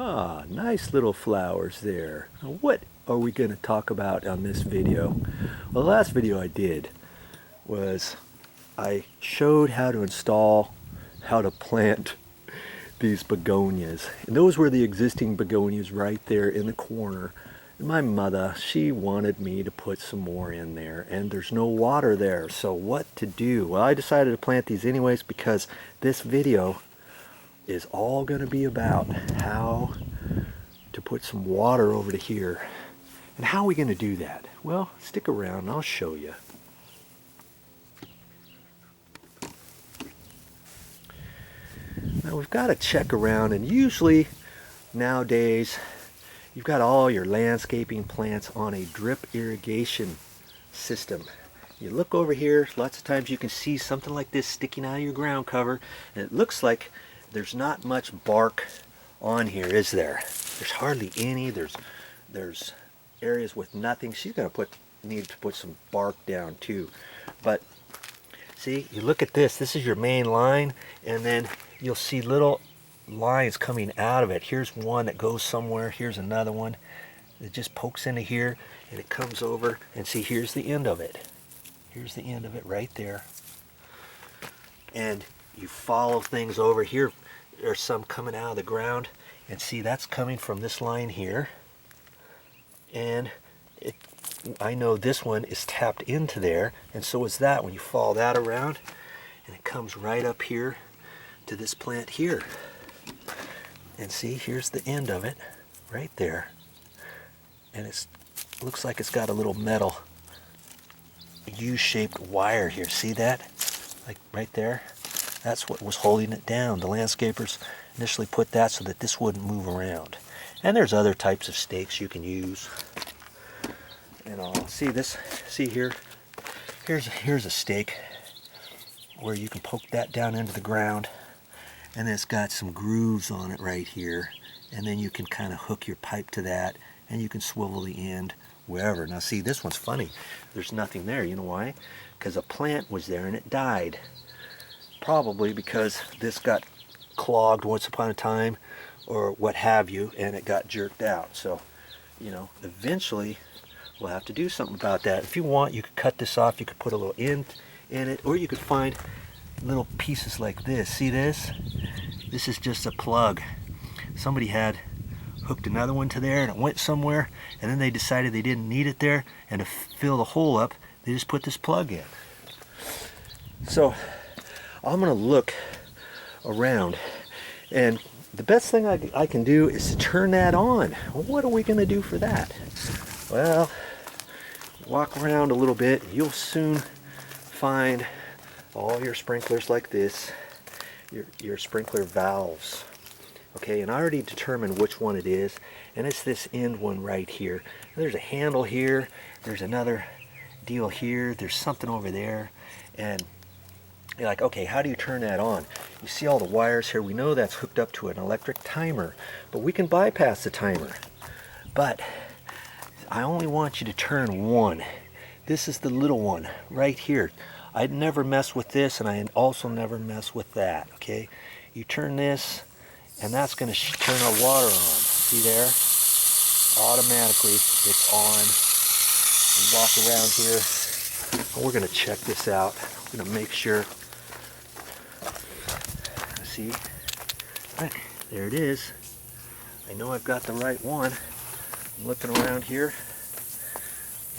Ah, nice little flowers there. Now, what are we going to talk about on this video? Well, the last video I did was I showed how to install, how to plant these begonias. And those were the existing begonias right there in the corner. And my mother, she wanted me to put some more in there, and there's no water there. So what to do? Well, I decided to plant these anyways because this video is all going to be about how to put some water over to here. And how are we going to do that? Well, stick around and I'll show you. Now we've got to check around, and usually nowadays you've got all your landscaping plants on a drip irrigation system. You look over here, lots of times you can see something like this sticking out of your ground cover, and it looks like there's not much bark on here, is there? There's hardly any. There's areas with nothing. She's going to need to put some bark down too. But see, you look at this. This is your main line, and then you'll see little lines coming out of it. Here's one that goes somewhere. Here's another one that just pokes into here, and it comes over. And see, here's the end of it. Here's the end of it right there. And you follow things over here. There's some coming out of the ground, and see, that's coming from this line here, and I know this one is tapped into there, and so is that. When you follow that around, and it comes right up here to this plant here, and see, here's the end of it right there, and it looks like it's got a little metal U-shaped wire here. See that? Like right there? That's what was holding it down. The landscapers initially put that so that this wouldn't move around. And there's other types of stakes you can use. And I'll see this. See here? Here's a stake where you can poke that down into the ground, and it's got some grooves on it right here. And then you can kind of hook your pipe to that, and you can swivel the end wherever. Now see, this one's funny. There's nothing there. You know why? Because a plant was there and it died. Probably because this got clogged once upon a time or what have you, and it got jerked out. So, you know, eventually we'll have to do something about that. If you want, you could cut this off. You could put a little end in it, or you could find little pieces like this. See this? This is just a plug. Somebody had hooked another one to there, and it went somewhere, and then they decided they didn't need it there, and to fill the hole up, they just put this plug in. So I'm going to look around, and the best thing I can do is to turn that on. Well, what are we going to do for that? Well, walk around a little bit. You'll soon find all your sprinklers like this, your sprinkler valves. Okay, and I already determined which one it is, and it's this end one right here. There's a handle here, there's another deal here, there's something over there, and you're like, okay, how do you turn that on? You see all the wires here. We know that's hooked up to an electric timer, but we can bypass the timer. But I only want you to turn one. This is the little one right here. I'd never mess with this, and I also never mess with that, okay? You turn this, and that's going to turn our water on. See there? Automatically, it's on. And walk around here, and we're going to check this out. We're going to make sure. See? Right, there it is. I know I've got the right one. I'm looking around here,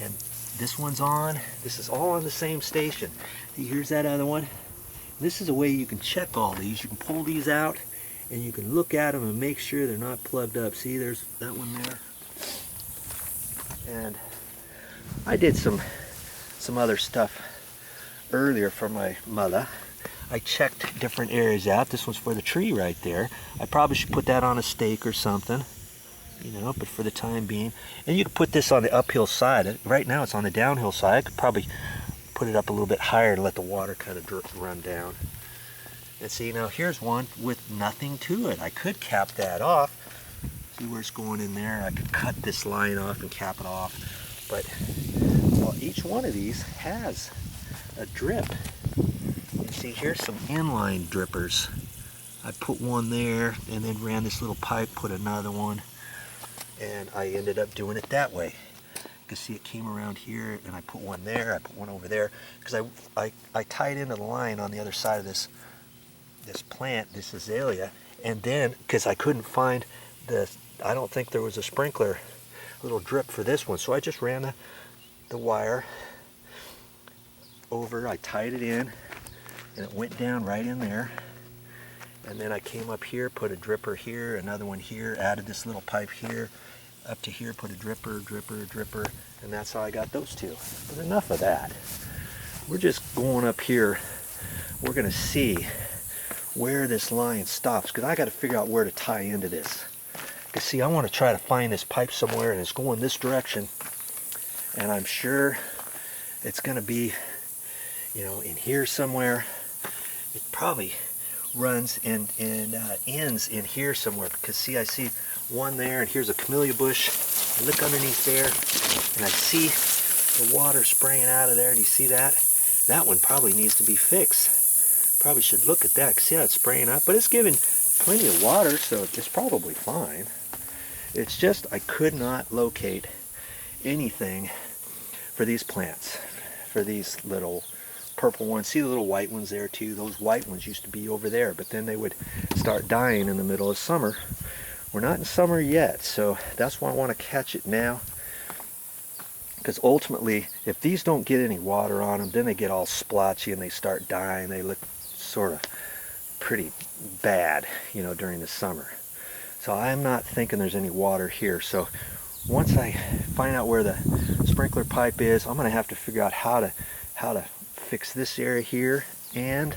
and this one's on. This is all on the same station. See, here's that other one. This is a way you can check all these. You can pull these out, and you can look at them and make sure they're not plugged up. See, there's that one there. And I did some other stuff earlier for my mother. I checked different areas out. This one's for the tree right there. I probably should put that on a stake or something, you know, but for the time being. And you could put this on the uphill side. Right now it's on the downhill side. I could probably put it up a little bit higher and let the water kind of run down. And see, now here's one with nothing to it. I could cap that off. See where it's going in there? I could cut this line off and cap it off. But well, each one of these has a drip. You see, here's some inline drippers I put one there and then ran this little pipe, put another one, and I ended up doing it that way. You can see it came around here, and I put one there, I put one over there, because I tied into the line on the other side of this plant, this azalea, and then, because I couldn't find I don't think there was a sprinkler, little drip for this one, so I just ran the wire over, I tied it in, and it went down right in there. And then I came up here, put a dripper here, another one here, added this little pipe here, up to here, put a dripper, and that's how I got those two. But enough of that. We're just going up here. We're gonna see where this line stops, because I gotta figure out where to tie into this. Because see, I wanna try to find this pipe somewhere, and it's going this direction, and I'm sure it's gonna be, you know, in here somewhere. It probably runs and ends in here somewhere, because see, I see one there, and here's a camellia bush. I look underneath there and I see the water spraying out of there. Do you see that? That one probably needs to be fixed. Probably should look at that. See how it's spraying up, but it's giving plenty of water, so it's probably fine. It's just I could not locate anything for these plants, for these little purple ones. See the little white ones there too? Those white ones used to be over there, but then they would start dying in the middle of summer. We're not in summer yet, so that's why I want to catch it now, because ultimately if these don't get any water on them, then they get all splotchy and they start dying. They look sort of pretty bad, you know, during the summer. So I'm not thinking there's any water here. So once I find out where the sprinkler pipe is, I'm going to have to figure out how to fix this area here and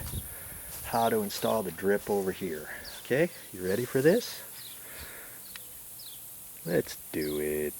how to install the drip over here. Okay, you ready for this? Let's do it.